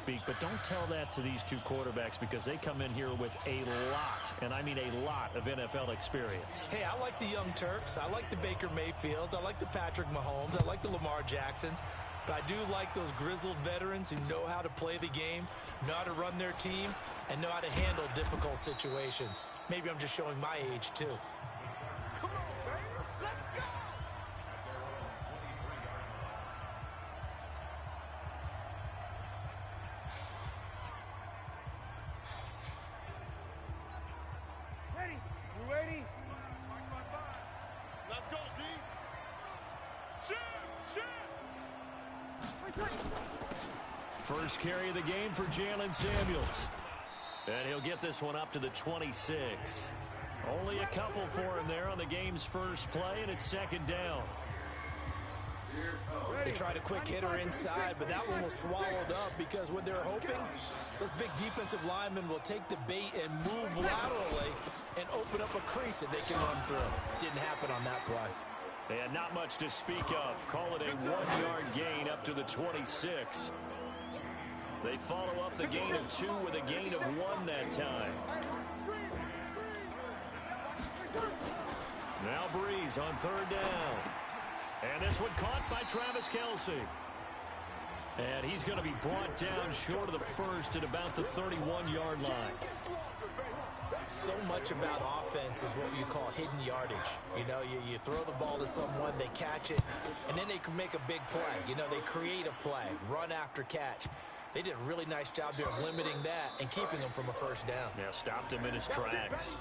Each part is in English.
speak, but don't tell that to these two quarterbacks because they come in here with a lot, and I mean a lot, of NFL experience. Hey, I like the young Turks. I like the Baker Mayfields. I like the Patrick Mahomes. I like the Lamar Jacksons. But I do like those grizzled veterans who know how to play the game, know how to run their team, and know how to handle difficult situations. Maybe I'm just showing my age, too. Come on, baby. Let's go. Ready? You ready? Let's go, D. Shoot! First carry of the game for Jalen Samuels. And he'll get this one up to the 26. Only a couple for him there on the game's first play, and it's second down. They tried a quick hitter inside, but that one was swallowed up because what they're hoping, those big defensive linemen will take the bait and move laterally and open up a crease that they can run through. Didn't happen on that play. And not much to speak of. Call it a 1-yard gain up to the 26. They follow up the gain of 2 with a gain of 1 that time. Now Breeze on third down. And this one caught by Travis Kelce. And he's going to be brought down short of the first at about the 31-yard line. So much about offense is what you call hidden yardage. You know, you throw the ball to someone, they catch it, and then they can make a big play. You know, they create a play, run after catch. They did a really nice job there of limiting that and keeping him from a first down. Yeah, stopped him in his tracks.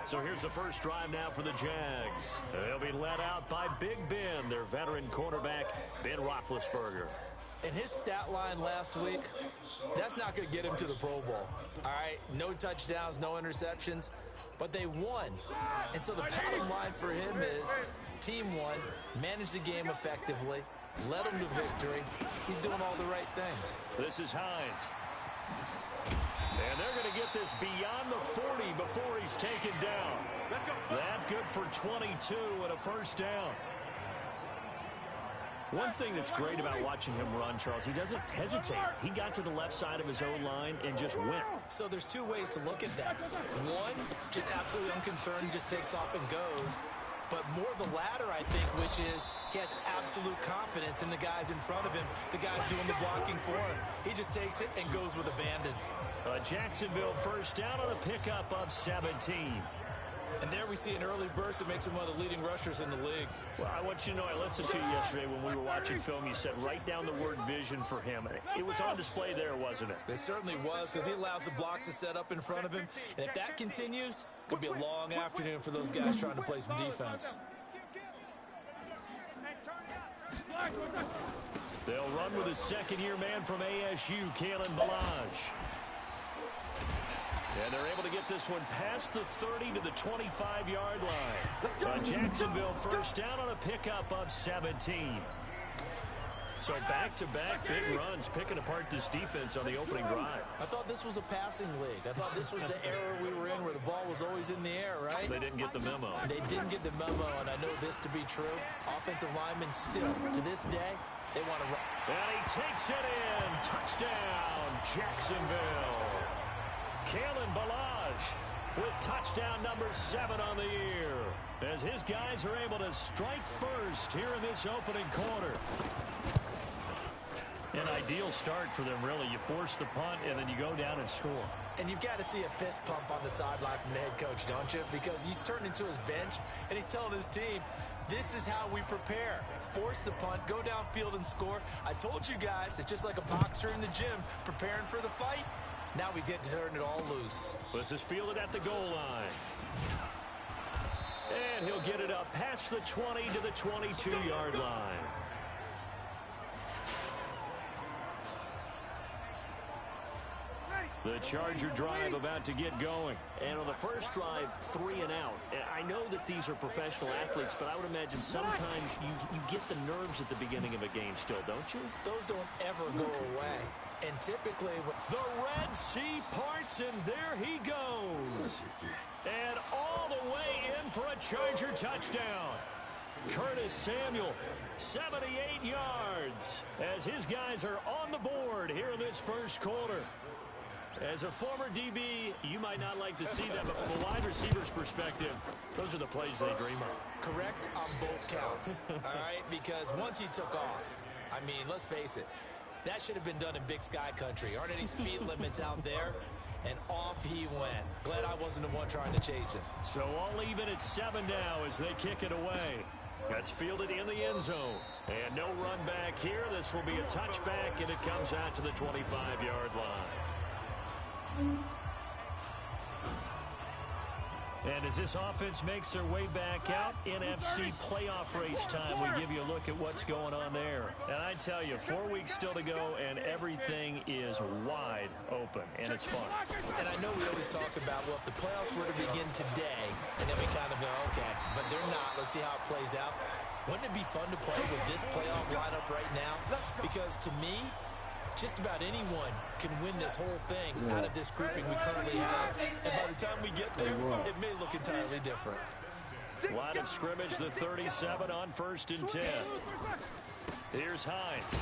So here's the first drive now for the Jags. They'll be led out by Big Ben, their veteran quarterback, Ben Roethlisberger. And his stat line last week, that's not going to get him to the Pro Bowl. All right, no touchdowns, no interceptions, but they won. And so the bottom line for him is team won, managed the game effectively, led them to victory. He's doing all the right things. This is Hines. And they're going to get this beyond the 40 before he's taken down. That good for 22 and a first down. One thing that's great about watching him run, Charles, he doesn't hesitate. He got to the left side of his O-line and just went. So there's two ways to look at that. One, just absolutely unconcerned, just takes off and goes. But more the latter, I think, which is he has absolute confidence in the guys in front of him, the guys doing the blocking for him. He just takes it and goes with abandon. Jacksonville first down on a pickup of 17. And there we see an early burst that makes him one of the leading rushers in the league. Well, I want you to know, I listened to you yesterday when we were watching film. You said write down the word vision for him. It was on display there, wasn't it? It certainly was, because he allows the blocks to set up in front of him. And if that continues, it could be a long afternoon for those guys trying to play some defense. They'll run with a second-year man from ASU, Kalen Ballage. And they're able to get this one past the 30 to the 25-yard line. Jacksonville first down on a pickup of 17. So back-to-back big runs, picking apart this defense on the opening drive. I thought this was a passing league. I thought this was the era we were in where the ball was always in the air, right? They didn't get the memo. They didn't get the memo, and I know this to be true. Offensive linemen still, to this day, they want to run. And he takes it in. Touchdown, Jacksonville. Kalen Ballage with touchdown number 7 on the year, as his guys are able to strike first here in this opening quarter. An ideal start for them, really. You force the punt, and then you go down and score. And you've got to see a fist pump on the sideline from the head coach, don't you? Because he's turned into his bench, and he's telling his team, this is how we prepare. Force the punt, go downfield and score. I told you guys, it's just like a boxer in the gym preparing for the fight. Now we get to turn it all loose. This is fielded at the goal line. And he'll get it up past the 20 to the 22-yard line. The Charger drive about to get going. And on the first drive, 3 and out. I know that these are professional athletes, but I would imagine sometimes you get the nerves at the beginning of a game still, don't you? Those don't ever go away. And typically, the Red Sea parts, and there he goes. And all the way in for a Charger touchdown. Curtis Samuel, 78 yards, as his guys are on the board here in this first quarter. As a former DB, you might not like to see that, but from a wide receiver's perspective, those are the plays they dream of. Correct on both counts, all right? Because once he took off, I mean, let's face it, that should have been done in Big Sky country. Aren't any speed limits out there? And off he went. Glad I wasn't the one trying to chase him. So all even at 7 now as they kick it away. That's fielded in the end zone. And no run back here. This will be a touchback, and it comes out to the 25-yard line. And as this offense makes their way back out, NFC playoff race time, we give you a look at what's going on there. And I tell you, 4 weeks still to go, and everything is wide open, and it's fun. And I know we always talk about, well, if the playoffs were to begin today, and then we kind of go, okay, but they're not. Let's see how it plays out. Wouldn't it be fun to play with this playoff lineup right now? Because to me, just about anyone can win this whole thing out of this grouping we currently have. And by the time we get there, it may look entirely different. Line of scrimmage, the 37 on 1st and 10. Here's Hines.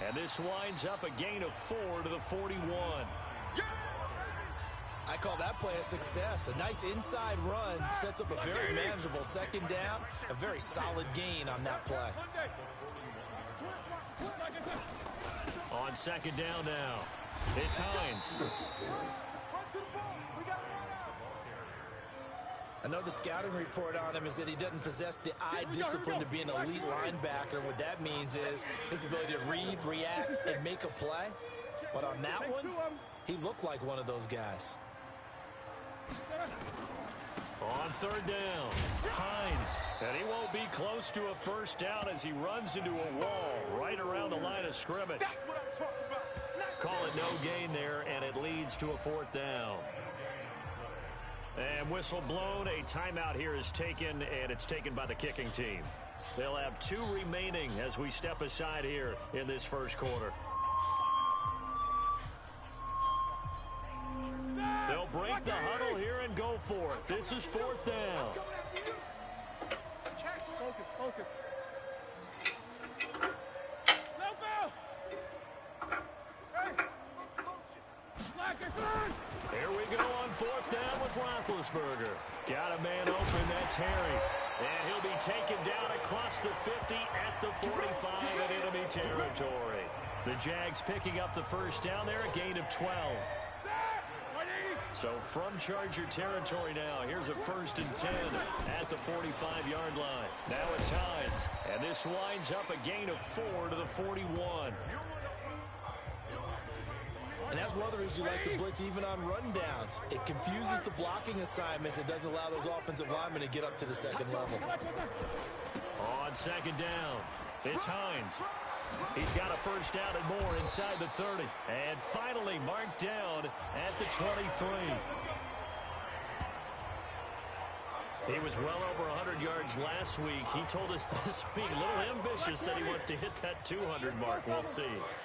And this winds up a gain of 4 to the 41. I call that play a success. A nice inside run sets up a very manageable second down. A very solid gain on that play. On 2nd down now, it's Hines. I know the scouting report on him is that he doesn't possess the eye discipline to be an elite linebacker. What that means is his ability to read, react, and make a play. But on that one, he looked like one of those guys. On 3rd down, Hines. And he won't be close to a first down as he runs into a wall right around the line of scrimmage. Call it no gain there, and it leads to a 4th down. And whistle blown. A timeout here is taken, and it's taken by the kicking team. They'll have 2 remaining as we step aside here in this first quarter. They'll break the huddle here and go for it. This is 4th down. Focus. Here we go on 4th down with Roethlisberger. Got a man open, that's Harry. And he'll be taken down across the 50 at the 45 in enemy territory. The Jags picking up the first down there, a gain of 12. So from Charger territory now, here's a 1st and 10 at the 45-yard line. Now it's Hines, and this winds up a gain of 4 to the 41. And that's one of the reasons you like to blitz even on rundowns. It confuses the blocking assignments. It doesn't allow those offensive linemen to get up to the second level. On 2nd down, it's Hines. He's got a first down and more inside the 30. And finally marked down at the 23. He was well over 100 yards last week. He told us this week, a little ambitious, said he wants to hit that 200 mark. We'll see.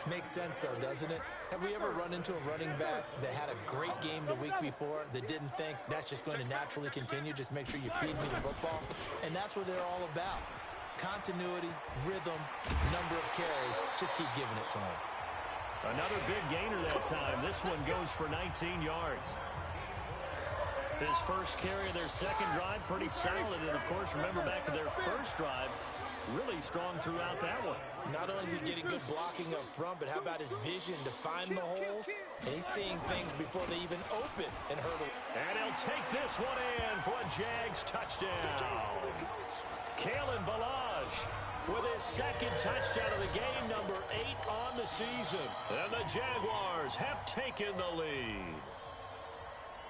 Makes sense, though, doesn't it? Have we ever run into a running back that had a great game the week before that didn't think that's just going to naturally continue? Just make sure you feed me the football. And that's what they're all about. Continuity, rhythm, number of carries. Just keep giving it to him. Another big gainer that time. This one goes for 19 yards. His first carry of their second drive, pretty solid. And, of course, remember back to their first drive, really strong throughout that one. Not only is he getting good blocking up front, but how about his vision to find the holes? And he's seeing things before they even open and hurdle. And he'll take this one in for a Jags touchdown. Kalen Ballage with his second touchdown of the game, number 8 on the season. And the Jaguars have taken the lead.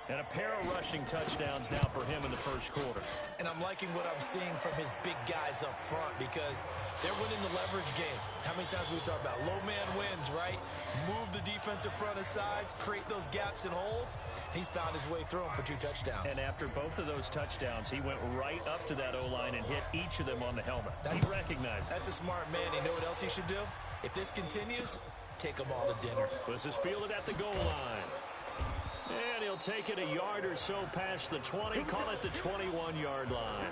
And a pair of rushing touchdowns now for him in the first quarter. And I'm liking what I'm seeing from his big guys up front because they're winning the leverage game. How many times we talk about low man wins, right? Move the defensive front aside, create those gaps and holes. He's found his way through them for 2 touchdowns. And after both of those touchdowns, he went right up to that O-line and hit each of them on the helmet. He recognized it. That's a smart man. You know what else he should do? If this continues, take them all to dinner. This is fielded at the goal line. And he'll take it a yard or so past the 20, call it the 21-yard line.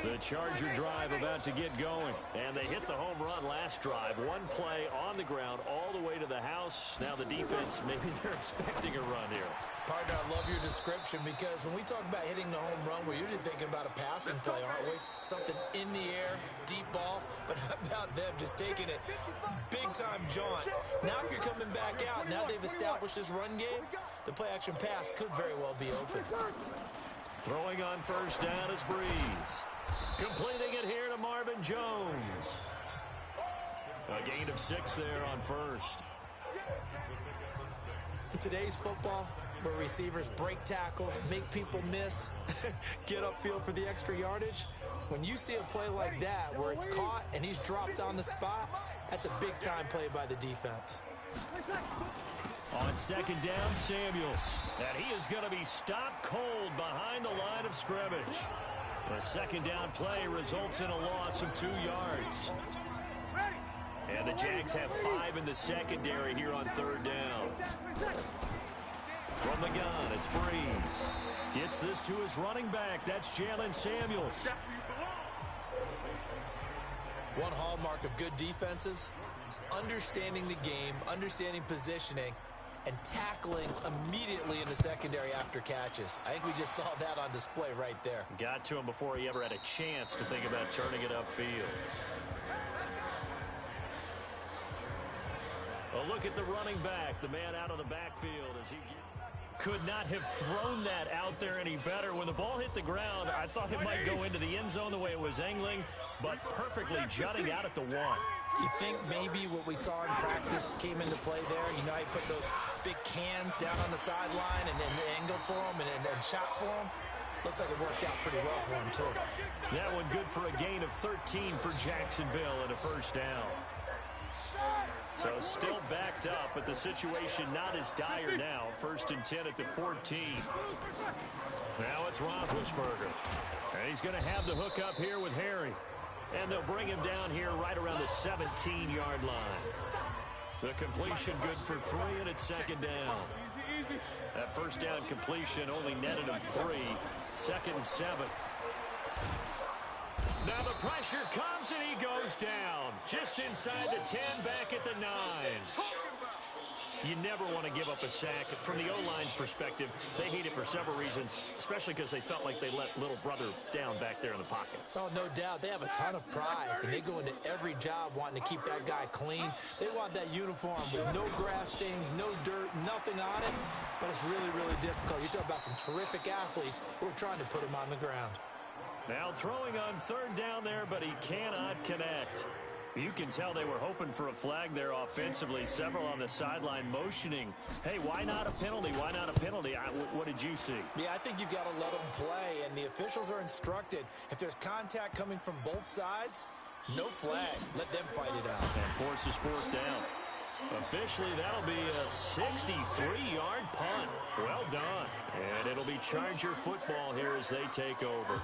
The Charger drive about to get going. And they hit the home run last drive. One play on the ground all the way to the house. Now the defense, maybe they're expecting a run here. Partner, I love your description because when we talk about hitting the home run, we're usually thinking about a passing play, aren't we? Something in the air, deep ball. But how about them just taking it big-time jaunt? Now if you're coming back out, now they've established this run game, the play-action pass could very well be open. Throwing on first down is Breeze. Completing it here to Marvin Jones. A gain of 6 there on first. In today's football, where receivers break tackles, make people miss, get upfield for the extra yardage, when you see a play like that where it's caught and he's dropped on the spot, that's a big-time play by the defense. On second down, Samuels. And he is going to be stopped cold behind the line of scrimmage. The second down play results in a loss of 2 yards. And the Jags have 5 in the secondary here on third down. From the gun, it's Breeze. Gets this to his running back. That's Jalen Samuels. One hallmark of good defenses is understanding the game, understanding positioning, and tackling immediately in the secondary after catches. I think we just saw that on display right there. Got to him before he ever had a chance to think about turning it upfield. A look at the running back, the man out of the backfield as he could not have thrown that out there any better. When the ball hit the ground, I thought it might go into the end zone the way it was angling, but perfectly jutting out at the 1. You think maybe what we saw in practice came into play there? You know, he put those big cans down on the sideline and then angled for him and shot for him. Looks like it worked out pretty well for him, too. That one good for a gain of 13 for Jacksonville and a first down. So still backed up, but the situation not as dire now. 1st and 10 at the 14. Now it's Roethlisberger. And he's going to have the hook up here with Harry. And they'll bring him down here right around the 17-yard line. The completion good for 3, and it's second down. That first down completion only netted him 3. 2nd and 7. Now the pressure comes and he goes down. Just inside the 10, back at the 9. You never want to give up a sack. From the O-line's perspective, they hate it for several reasons, especially because they felt like they let little brother down back there in the pocket. Oh, no doubt. They have a ton of pride, and they go into every job wanting to keep that guy clean. They want that uniform with no grass stains, no dirt, nothing on it, but it's really, really difficult. You're talking about some terrific athletes who are trying to put him on the ground. Now throwing on third down there, but he cannot connect. You can tell they were hoping for a flag there offensively. Several on the sideline motioning. Hey, why not a penalty? Why not a penalty? What did you see? Yeah, I think you've got to let them play, and the officials are instructed. If there's contact coming from both sides, no flag. Let them fight it out. And forces 4th down. Officially, that'll be a 63-yard punt. Well done. And it'll be Charger football here as they take over.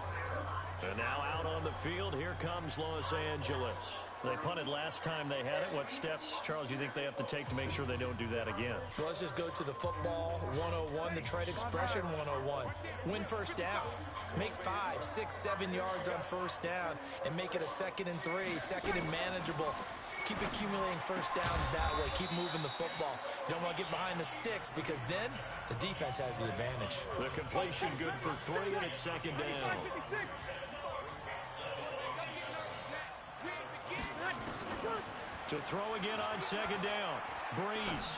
And now out on the field, here comes Los Angeles. They punted last time they had it. What steps, Charles, do you think they have to take to make sure they don't do that again? Well, let's just go to the football 101, the trade expression 101. Win first down. Make 5, 6, 7 yards on first down and make it a 2nd and 3, 2nd and manageable. Keep accumulating first downs that way. Keep moving the football. You don't want to get behind the sticks because then the defense has the advantage. The completion good for 3, and it's 2nd down. To throw again on 2nd down. Breeze.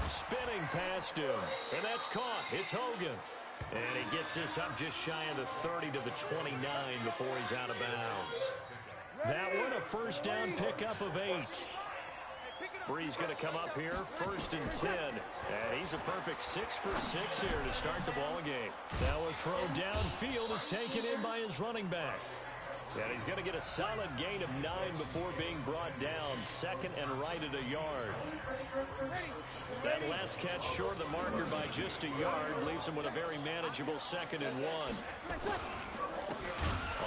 Spinning past him. And that's caught. It's Hogan. And he gets this up just shy of the 30 to the 29 before he's out of bounds. That one a first down pickup of 8. Breeze going to come up here, 1st and 10. And he's a perfect 6 for 6 here to start the ball game. Now a throw downfield is taken in by his running back. And he's going to get a solid gain of 9 before being brought down. 2nd and right at a yard. That last catch short of the marker by just a yard leaves him with a very manageable 2nd and 1.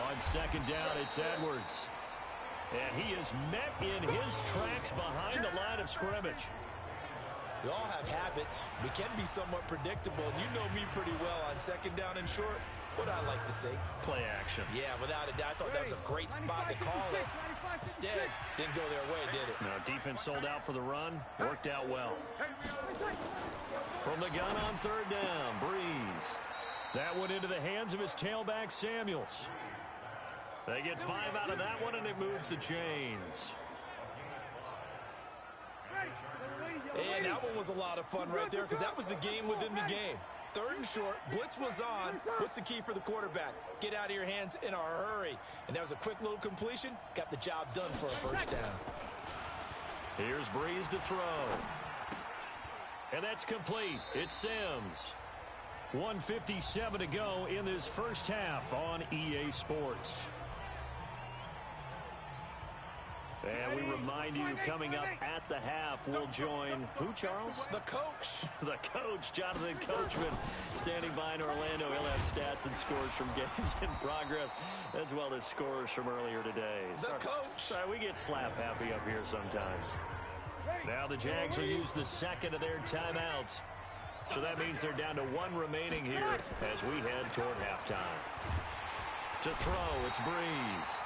On 2nd down, it's Edwards. And he is met in his tracks behind the line of scrimmage. We all have habits. We can be somewhat predictable. And you know me pretty well on 2nd down and short. what I like to see. Play action. Yeah, without a doubt. I thought that was a great spot to call it. Instead, didn't go their way, did it? No, defense sold out for the run. Worked out well. From the gun on third down, Breeze. That went into the hands of his tailback, Samuels. They get 5 out of that one, and it moves the chains. And that one was a lot of fun right there because that was the game within the game. Third and short, blitz was on. What's the key for the quarterback? Get out of your hands in a hurry. And that was a quick little completion. Got the job done for a first down. Here's Breeze to throw. And that's complete. It's Sims. 1:57 to go in this first half on EA Sports. And we remind you, coming up at the half, we'll join who, Charles? The coach. The coach, Jonathan Coachman, standing by in Orlando. He'll have stats and scores from games in progress, as well as scores from earlier today. The coach. Sorry, we get slap happy up here sometimes. Now the Jags will use the second of their timeouts. So that means they're down to 1 remaining here as we head toward halftime. To throw, it's Breeze.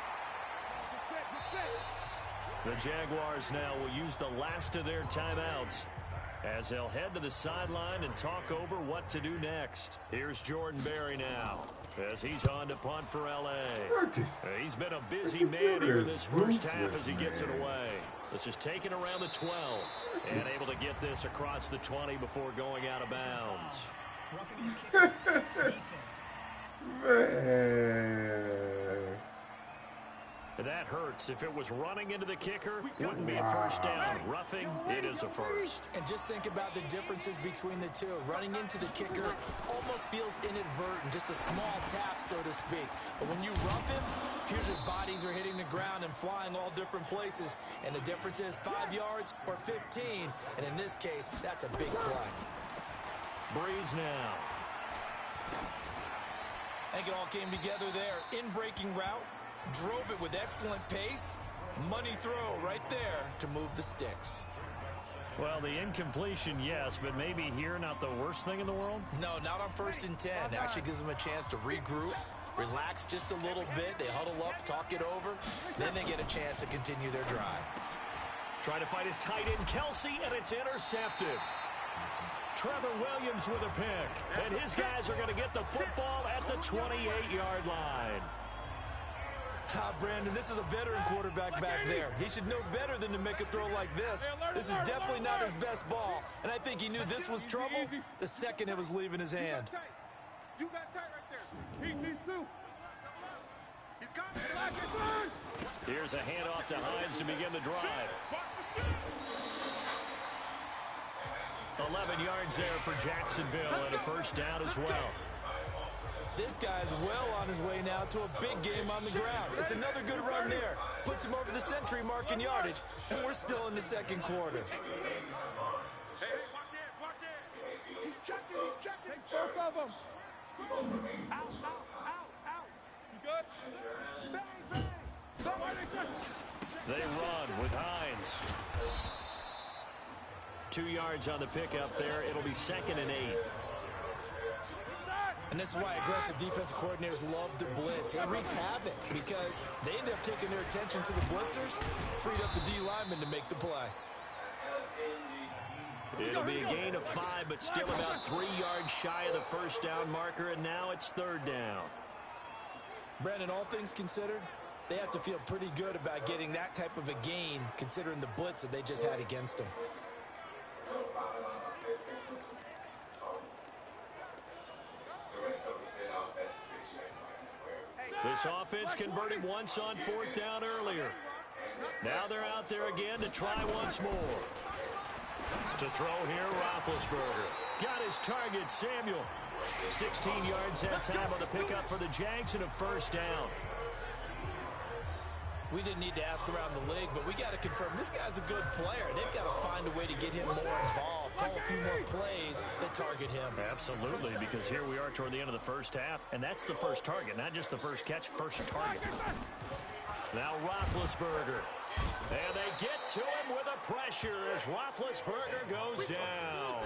The Jaguars now will use the last of their timeouts as they'll head to the sideline and talk over what to do next. Here's Jordan Berry now as he's on to punt for L.A. He's been a busy man here in this first half as he gets it away. This is taken around the 12 and able to get this across the 20 before going out of bounds. That hurts. If it was running into the kicker, wouldn't be a first down. Roughing, it is a first. And just think about the differences between the two. Running into the kicker almost feels inadvertent, just a small tap, so to speak. But when you rough him, here's your bodies are hitting the ground and flying all different places. And the difference is 5 yards or 15. And in this case, that's a big play. Breeze now. I think it all came together there. In-breaking route. Drove it with excellent pace. Money throw right there to move the sticks. Well, the incompletion, yes, but maybe here not the worst thing in the world? No, not on 1st and 10. Actually gives them a chance to regroup, relax just a little bit. They huddle up, talk it over. Then they get a chance to continue their drive. Trying to fight his tight end, Kelsey, and it's intercepted. Trevor Williams with a pick. And his guys are going to get the football at the 28-yard line. Brandon, this is a veteran quarterback back there. He should know better than to make a throw like this. This is definitely not his best ball. And I think he knew this was trouble the second it was leaving his hand. You got tight right there. These two. He's got it. Here's a handoff to Hines to begin the drive. 11 yards there for Jacksonville and a first down as well. This guy's well on his way now to a big game on the ground. It's another good run there. Puts him over the century mark in yardage, and we're still in the second quarter. Hey, watch it. He's checking. Take both of them. Out. You good? Bang. They run with Hines. 2 yards on the pickup there. It'll be 2nd and 8. And this is why aggressive defensive coordinators love to blitz. It wreaks havoc because they end up taking their attention to the blitzers, freed up the D lineman to make the play. It'll be a gain of 5, but still about 3 yards shy of the first down marker, and now it's 3rd down. Brandon, all things considered, they have to feel pretty good about getting that type of a gain considering the blitz that they just had against them. This offense converted once on 4th down earlier. Now they're out there again to try once more. To throw here, Roethlisberger. Got his target, Samuel. 16 yards that time on the pickup for the Jags and a first down. We didn't need to ask around the league, but we got to confirm this guy's a good player. They've got to find a way to get him more involved, call a few more plays that target him. Absolutely, because here we are toward the end of the first half, and that's the first target, not just the first catch, first target. Now Roethlisberger. And they get to him with a pressure as Roethlisberger goes down.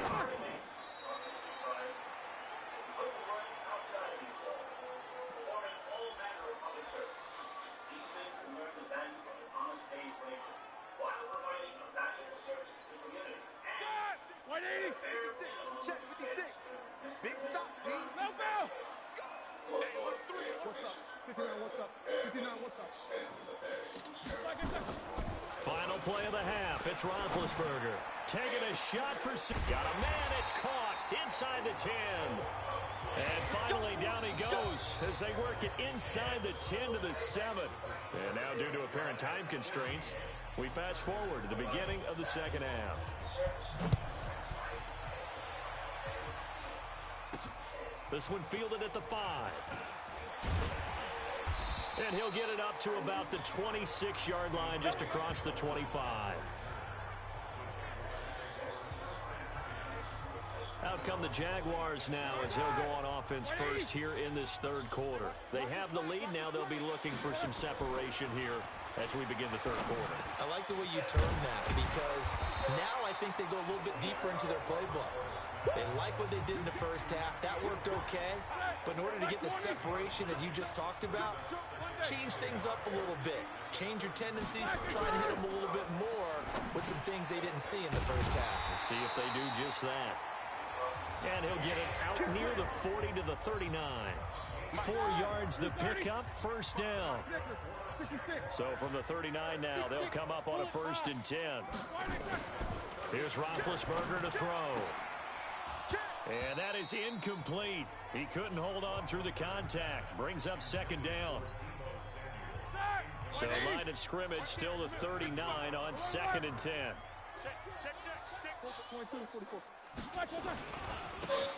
Final play of the half. It's Roethlisberger taking a shot for six. Got a man. It's caught inside the 10. And finally down he goes as they work it inside the 10 to the 7. And now due to apparent time constraints, we fast forward to the beginning of the second half. This one fielded at the 5. And he'll get it up to about the 26-yard line, just across the 25. Out come the Jaguars now as they'll go on offense first here in this third quarter. They have the lead now. They'll be looking for some separation here as we begin the third quarter. I like the way you term that because now I think they go a little bit deeper into their playbook. They like what they did in the first half. That worked okay. But in order to get the separation that you just talked about, change things up a little bit. Change your tendencies. Try and hit them a little bit more with some things they didn't see in the first half. We'll see if they do just that. And he'll get it out near the 40 to the 39. 4 yards the pickup, first down. So from the 39 now, they'll come up on a 1st and 10. Here's Roethlisberger to throw. And that is incomplete. He couldn't hold on through the contact. Brings up 2nd down. So line of scrimmage still the 39 on 2nd and 10.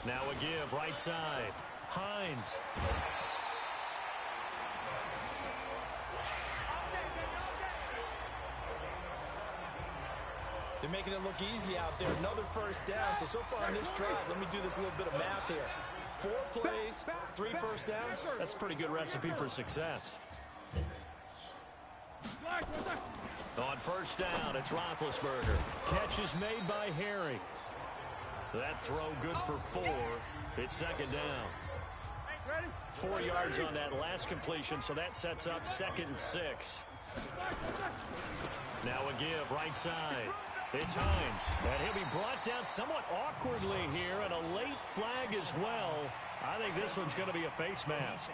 Now a give, right side. Hines. They're making it look easy out there. Another 1st down. So far on this drive, let me do this little bit of math here. 4 plays, 3 1st downs. That's a pretty good recipe for success. On 1st down, it's Roethlisberger. Catch is made by Harry. That throw good for 4. It's 2nd down. 4 yards on that last completion, so that sets up 2nd and 6. Now a give, right side. It's Hines, and he'll be brought down somewhat awkwardly here, and a late flag as well. I think this one's going to be a face mask.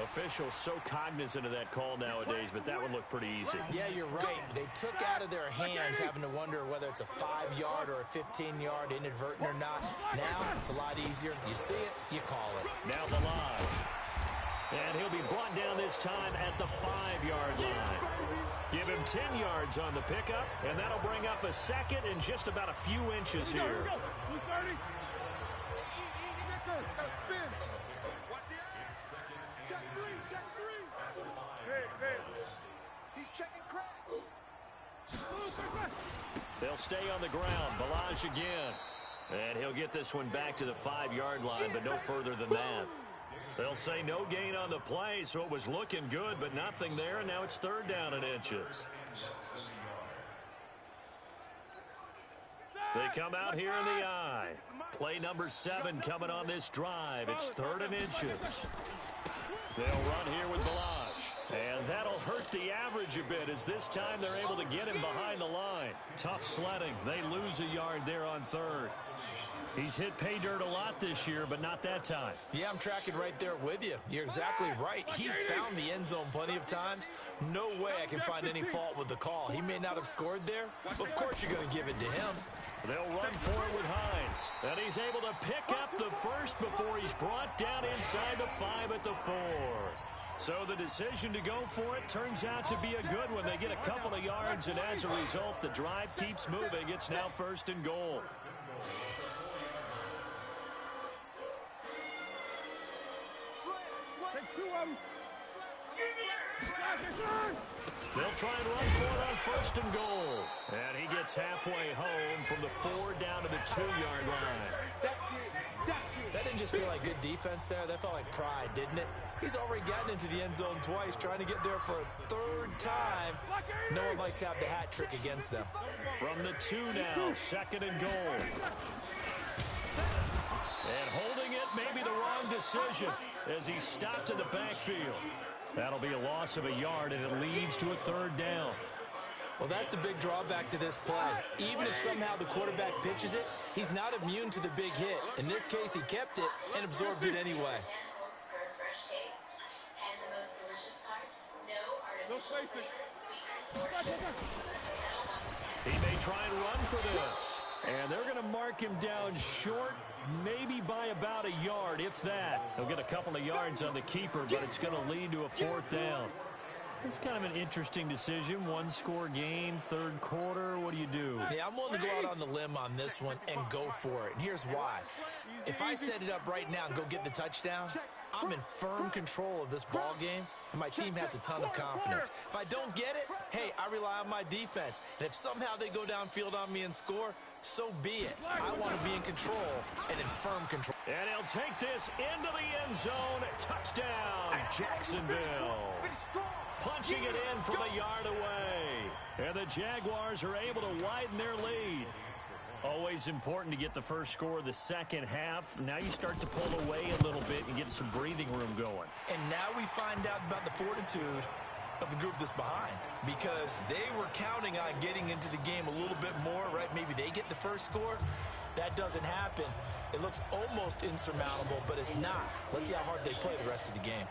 Officials so cognizant of that call nowadays, but that one looked pretty easy. Yeah, you're right. They took out of their hands having to wonder whether it's a 5-yard or a 15-yard inadvertent or not. Now, it's a lot easier. You see it, you call it. Now Balaj. And he'll be brought down this time at the 5-yard line. Give him 10 yards on the pickup, and that'll bring up a 2nd and just about a few inches here. He's checking crack. They'll stay on the ground. Balaj again. And he'll get this one back to the 5-yard line, but no further than that. They'll say no gain on the play, so it was looking good, but nothing there, and now it's 3rd down and inches. They come out here in the I. Play number 7 coming on this drive. It's 3rd and inches. They'll run here with Balaj. And that'll hurt the average a bit as this time they're able to get him behind the line. Tough sledding. They lose a yard there on 3rd. He's hit pay dirt a lot this year, but not that time. Yeah, I'm tracking right there with you. You're exactly right. He's found the end zone plenty of times. No way I can find any fault with the call. He may not have scored there, but of course you're going to give it to him. They'll run for it with Hines. And he's able to pick up the 1st before he's brought down inside the 5 at the 4. So the decision to go for it turns out to be a good one. They get a couple of yards, and as a result, the drive keeps moving. It's now 1st and goal. They'll try and run for it on 1st and goal. And he gets halfway home from the 4 down to the 2-yard line. That didn't just feel like good defense there. That felt like pride, didn't it? He's already gotten into the end zone twice, trying to get there for a 3rd time. No one likes to have the hat trick against them. From the 2 now, 2nd and goal. And holding it may be the wrong decision as he stopped in the backfield. That'll be a loss of a yard, and it leads to a 3rd down. Well, that's the big drawback to this play. Even if somehow the quarterback pitches it, he's not immune to the big hit. In this case, he kept it and absorbed it anyway. He may try and run for this. And they're going to mark him down short, maybe by about a yard, if that. He'll get a couple of yards on the keeper, but it's going to lead to a 4th down. It's kind of an interesting decision. One-score game, third quarter. What do you do? Yeah, I'm willing to go out on the limb on this one and go for it. And here's why. If I set it up right now and go get the touchdown, I'm in firm control of this ball game, and my team has a ton of confidence. If I don't get it, hey, I rely on my defense. And if somehow they go downfield on me and score, so be it. I want to be in control and in firm control. And he'll take this into the end zone. Touchdown, Jacksonville. Punching it in from a yard away. And the Jaguars are able to widen their lead. Always important to get the first score of the second half. Now you start to pull away a little bit and get some breathing room going. And now we find out about the fortitude of the group that's behind, because they were counting on getting into the game a little bit more, right? Maybe they get the first score. That doesn't happen. It looks almost insurmountable, but it's not. Let's see how hard they play the rest of the game.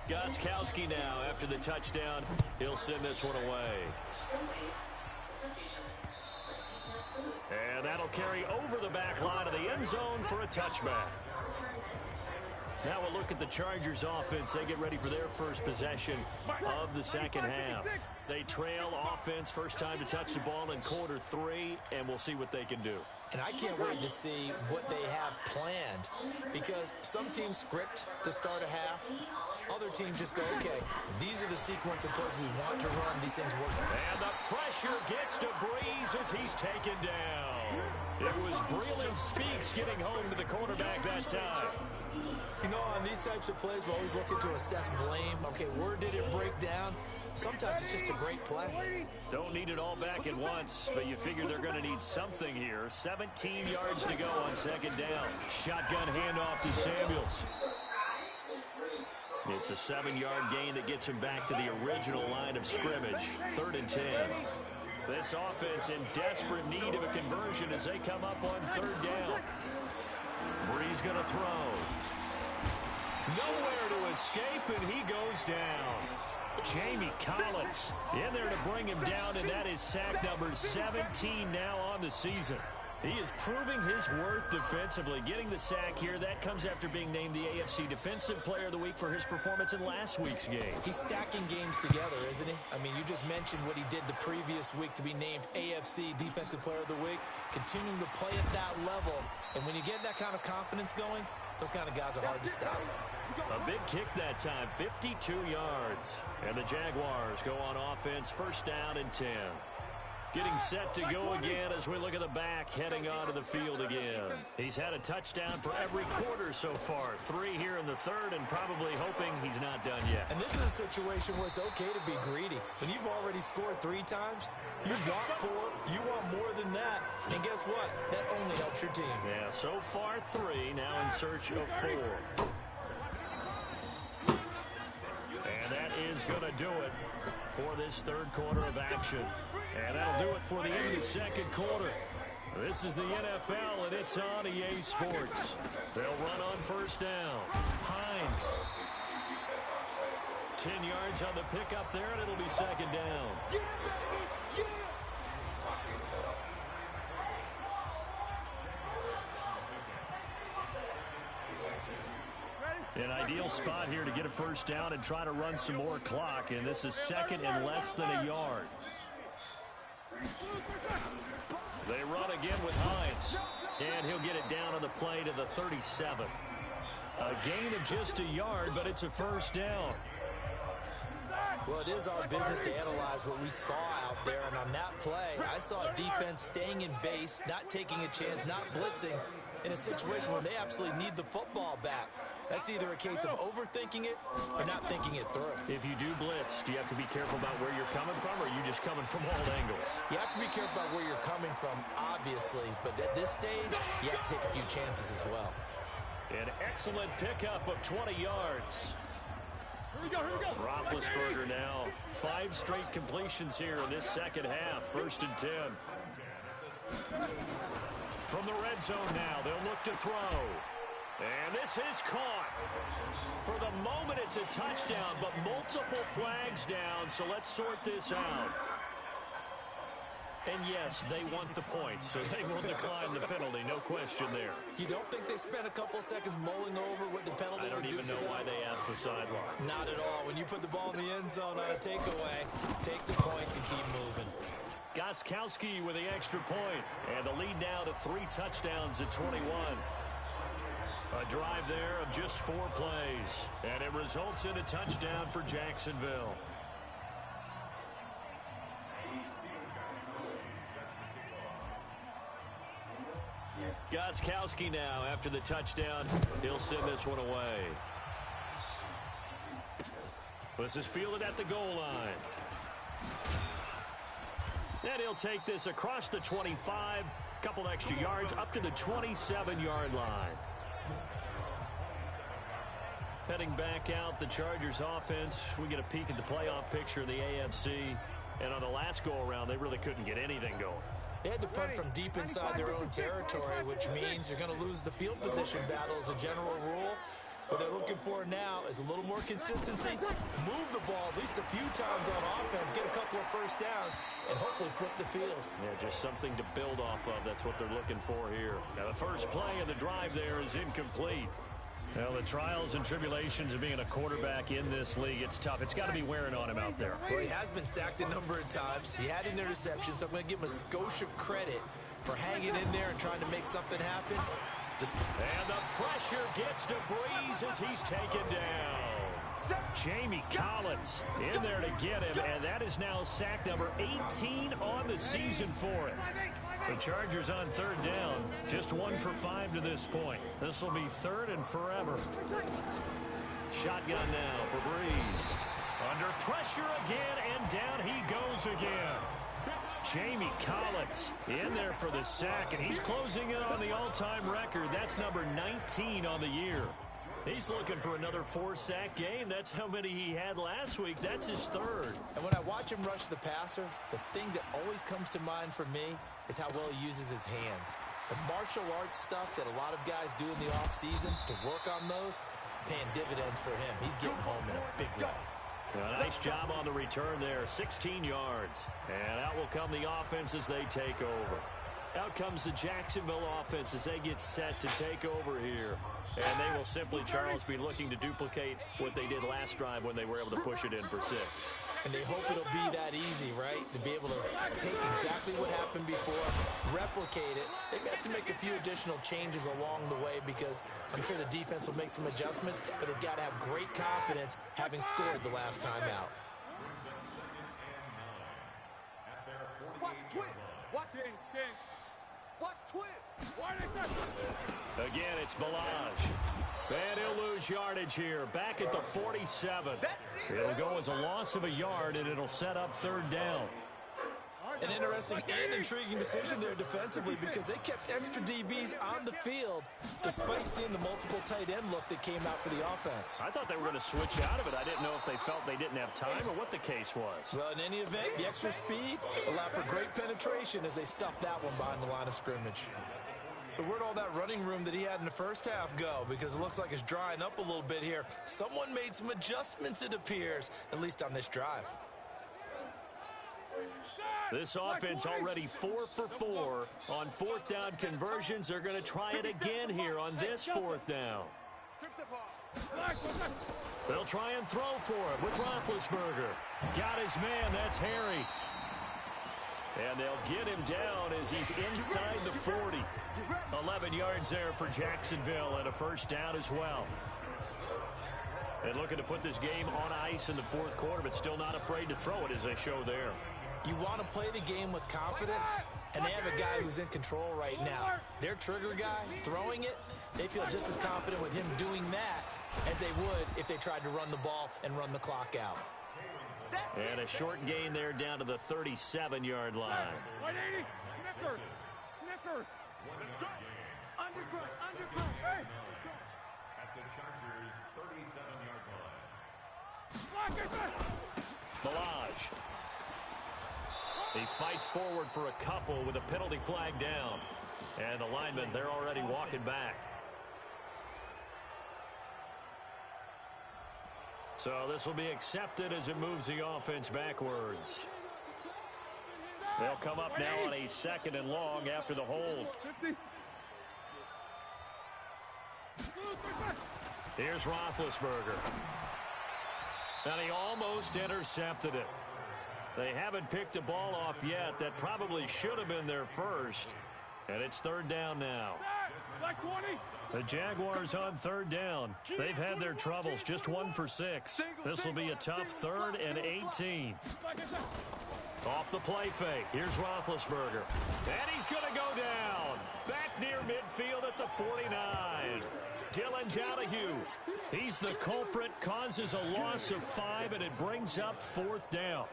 Gostkowski now, after the touchdown, he'll send this one away. And that'll carry over the back line of the end zone for a touchback. Now we'll look at the Chargers offense. They get ready for their first possession of the second half. They trail offense, first time to touch the ball in quarter 3, and we'll see what they can do. And I can't wait to see what they have planned, because some teams script to start a half. Other teams just go, okay, these are the sequence of plays we want to run. These things work. And the pressure gets to Breeze as he's taken down. It was Breeland Speaks getting home to the quarterback that time. You know, on these types of plays, we're always looking to assess blame. Okay, where did it break down? Sometimes it's just a great play. Don't need it all back at once, but you figure they're going to need something here. 17 yards to go on second down. Shotgun handoff to Samuels. It's a 7-yard gain that gets him back to the original line of scrimmage. 3rd and 10. This offense in desperate need of a conversion as they come up on 3rd down. Breeze going to throw. Nowhere to escape, and he goes down. Jamie Collins in there to bring him down, and that is sack number 17 now on the season. He is proving his worth defensively, getting the sack here. That comes after being named the AFC Defensive Player of the Week for his performance in last week's game. He's stacking games together, isn't he? I mean, you just mentioned what he did the previous week to be named AFC Defensive Player of the Week, continuing to play at that level. And when you get that kind of confidence going, those kind of guys are hard to stop. A big kick that time, 52 yards. And the Jaguars go on offense, first down and 10. Getting set to go again as we look at the back, heading onto the field again. He's had a touchdown for every quarter so far. 3 here in the 3rd, and probably hoping he's not done yet. And this is a situation where it's okay to be greedy. When you've already scored 3 times, you want 4, you want more than that. And guess what? That only helps your team. Yeah, so far 3, now in search of 4. And that is going to do it for this 3rd quarter of action. And that'll do it for the end of the 2nd quarter. This is the NFL, and it's on EA Sports. They'll run on first down. Hines. 10 yards on the pickup there, and it'll be 2nd down. An ideal spot here to get a first down and try to run some more clock, and this is 2nd and less than a yard. They run again with Hines, and he'll get it down on the play to the 37. A gain of just a yard, but it's a first down. Well, it is our business to analyze what we saw out there, and on that play, I saw a defense staying in base, not taking a chance, not blitzing, in a situation where they absolutely need the football back. That's either a case of overthinking it or not thinking it through. If you do blitz, do you have to be careful about where you're coming from, or are you just coming from all angles? You have to be careful about where you're coming from, obviously, but at this stage, you have to take a few chances as well. An excellent pickup of 20 yards. Roethlisberger now 5 straight completions here in this second half. 1st and 10. From the red zone now, they'll look to throw. And this is caught. For the moment, it's a touchdown, but multiple flags down, so let's sort this out. And yes, they want the point, so they will decline the penalty, no question there. You don't think they spent a couple seconds mulling over what the penalty I don't even know why they asked the sideline. Not at all. When you put the ball in the end zone on a takeaway, take the points and keep moving. Gostkowski with the extra point, and the lead now to 3 touchdowns at 21. A drive there of just 4 plays, and it results in a touchdown for Jacksonville. Gostkowski now, after the touchdown, he'll send this one away. This is fielded at the goal line. And he'll take this across the 25, couple extra yards, up to the 27-yard line. Heading back out, the Chargers offense. We get a peek at the playoff picture of the AFC. And on the last go-around, they really couldn't get anything going. They had to punt from deep inside their own territory, which means you're going to lose the field position battle as a general rule. What they're looking for now is a little more consistency, move the ball at least a few times on offense, get a couple of first downs, and hopefully flip the field. Yeah, just something to build off of. That's what they're looking for here. Now, the first play of the drive there is incomplete. Well, the trials and tribulations of being a quarterback in this league, it's tough. It's got to be wearing on him out there. Well, he has been sacked a number of times. He had an interception, so I'm going to give him a skosh of credit for hanging in there and trying to make something happen. And the pressure gets to Breeze as he's taken down. Jamie Collins in there to get him, and that is now sack number 18 on the season for him. The Chargers on 3rd down, just 1 for 5 to this point. This will be 3rd and forever. Shotgun now for Breeze. Under pressure again, and down he goes again. Jamie Collins in there for the sack, and he's closing in on the all-time record. That's number 19 on the year. He's looking for another 4-sack game. That's how many he had last week. That's his 3rd. And when I watch him rush the passer, the thing that always comes to mind for me is how well he uses his hands. The martial arts stuff that a lot of guys do in the offseason to work on those, paying dividends for him. He's getting home in a big way. A nice job on the return there, 16 yards. And out will come the offense as they take over. Out comes the Jacksonville offense as they get set to take over here. And they will simply, Charles, be looking to duplicate what they did last drive when they were able to push it in for 6. And they hope it'll be that easy, right? To be able to take exactly what happened before, replicate it. They may have to make a few additional changes along the way because I'm sure the defense will make some adjustments, but they've got to have great confidence having scored the last time out. Watch twist. Watch it. Watch twist. Again, it's Balaj. And he'll lose yardage here. Back at the 47. It'll go as a loss of a yard, and it'll set up 3rd down. An interesting and intriguing decision there defensively because they kept extra DBs on the field despite seeing the multiple tight end look that came out for the offense. I thought they were going to switch out of it. I didn't know if they felt they didn't have time or what the case was. Well, in any event, the extra speed allowed for great penetration as they stuffed that one behind the line of scrimmage. So where'd all that running room that he had in the first half go? Because it looks like it's drying up a little bit here. Someone made some adjustments, it appears, at least on this drive. This offense already 4 for 4 on 4th down conversions. They're going to try it again here on this 4th down. They'll try and throw for it with Roethlisberger. Got his man. That's Harry. And they'll get him down as he's inside the 40. 11 yards there for Jacksonville and a 1st down as well. And looking to put this game on ice in the 4th quarter, but still not afraid to throw it as they show there. You want to play the game with confidence, and they have a guy who's in control right now. Their trigger guy, throwing it, they feel just as confident with him doing that as they would if they tried to run the ball and run the clock out. And a short gain there down to the 37-yard line. 180. Snicker. Undercut. Hey. At the Chargers' 37-yard line. Balaj. He fights forward for a couple with a penalty flag down. And the linemen, they're already walking back. So this will be accepted as it moves the offense backwards. They'll come up now on a 2nd and long after the hold. Here's Roethlisberger. And he almost intercepted it. They haven't picked a ball off yet. That probably should have been their first. And it's 3rd down now. The Jaguars on 3rd down. They've had their troubles, just 1 for 6. This will be a tough 3rd and 18. Off the play fake. Here's Roethlisberger. And he's going to go down. Back near midfield at the 49. Dylan Donahue. He's the culprit, causes a loss of 5, and it brings up 4th down.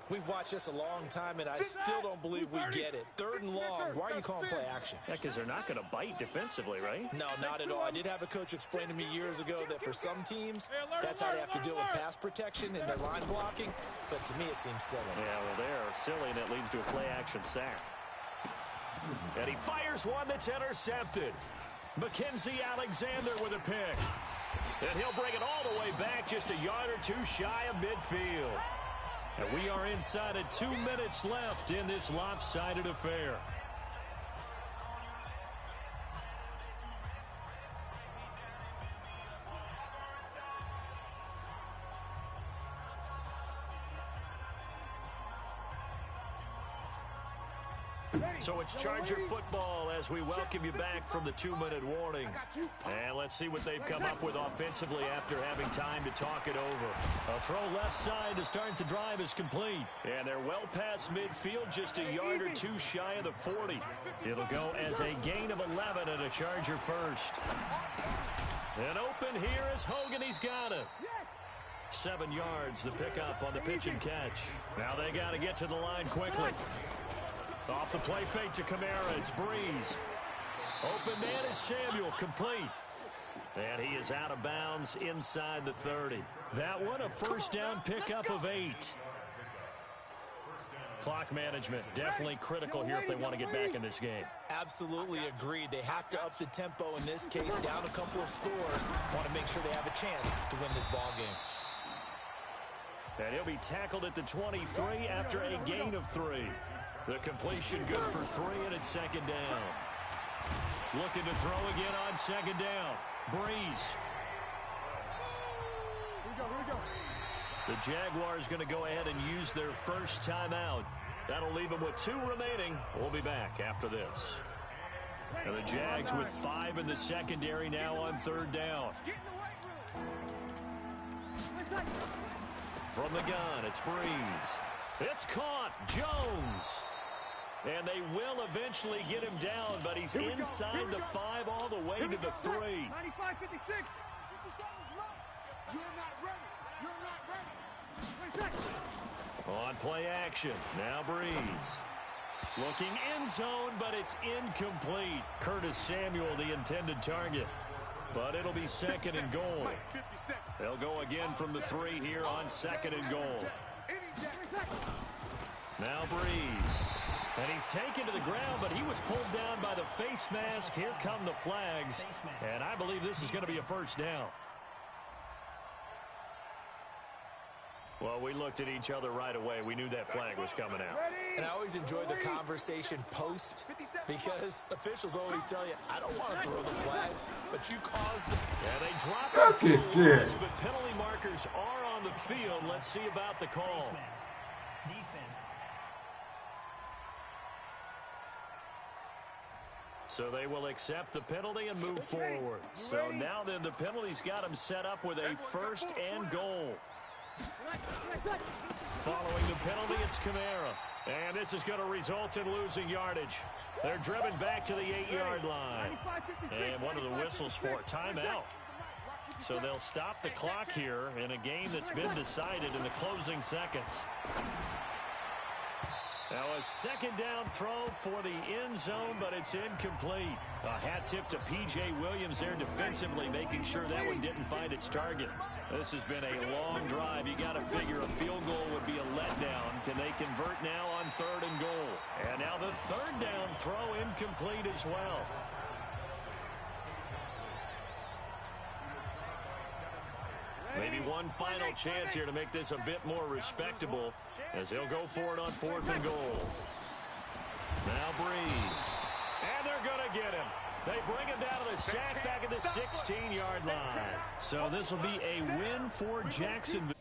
We've watched this a long time, and I still don't believe we get it. 3rd and long. Why are you calling play action? Yeah, because they're not going to bite defensively, right? No, not at all. I did have a coach explain to me years ago that for some teams, that's how they have to deal with pass protection and their line blocking. But to me, it seems silly. Yeah, well, they're silly, and it leads to a play action sack. And he fires one that's intercepted. Mackenzie Alexander with a pick. And he'll bring it all the way back, just a yard or 2 shy of midfield. And we are inside of 2 minutes left in this lopsided affair. So it's Charger football as we welcome you back from the 2-minute warning. And let's see what they've come up with offensively after having time to talk it over. A throw left side to start the drive is complete. And they're well past midfield, just a yard or 2 shy of the 40. It'll go as a gain of 11 and a Charger first. And open here is Hogan. He's got it. 7 yards, the pickup on the pitch and catch. Now they got to get to the line quickly. Off the play fake to Kamara, it's Breeze. Open man is Samuel, complete. And he is out of bounds inside the 30. That one, a first down pickup of 8. Clock management, definitely critical here if they want to get back in this game. Absolutely agreed. They have to up the tempo in this case, down a couple of scores. Want to make sure they have a chance to win this ball game. And he'll be tackled at the 23 after a gain of 3. The completion good for 3, and it's 2nd down. Looking to throw again on 2nd down. Breeze. Here we go. The Jaguars going to go ahead and use their first timeout. That'll leave them with 2 remaining. We'll be back after this. And the Jags with 5 in the secondary now on 3rd down. From the gun, it's Breeze. It's caught. Jones. And they will eventually get him down, but he's inside the 5 all the way to the 3. 95-56. 57's right. You're not ready. On play action, now Breeze. Looking end zone, but it's incomplete. Curtis Samuel, the intended target. But it'll be 2nd and goal. They'll go again from the 3 here on 2nd and goal. Now Breeze. And he's taken to the ground, but he was pulled down by the face mask. Here come the flags. And I believe this is going to be a first down. Well, we looked at each other right away. We knew that flag was coming out. And I always enjoy the conversation post because officials always tell you, I don't want to throw the flag, but you caused the... Yeah, they dropped it, but penalty markers are on the field. Let's see about the call. So they will accept the penalty and move forward. So now then the penalty's got them set up with a 1st and goal. Following the penalty, it's Kamara. And this is going to result in losing yardage. They're driven back to the 8-yard line. And one of the whistles for a timeout. So they'll stop the clock here in a game that's been decided in the closing seconds. Now a second down throw for the end zone, but it's incomplete. A hat tip to P.J. Williams there defensively, making sure that one didn't find its target. This has been a long drive. You got to figure a field goal would be a letdown. Can they convert now on 3rd and goal? And now the 3rd down throw incomplete as well. Maybe one final chance here to make this a bit more respectable as he'll go for it on 4th and goal. Now Breeze. And they're going to get him. They bring him down to the sack back at the 16-yard line. So this will be a win for Jacksonville.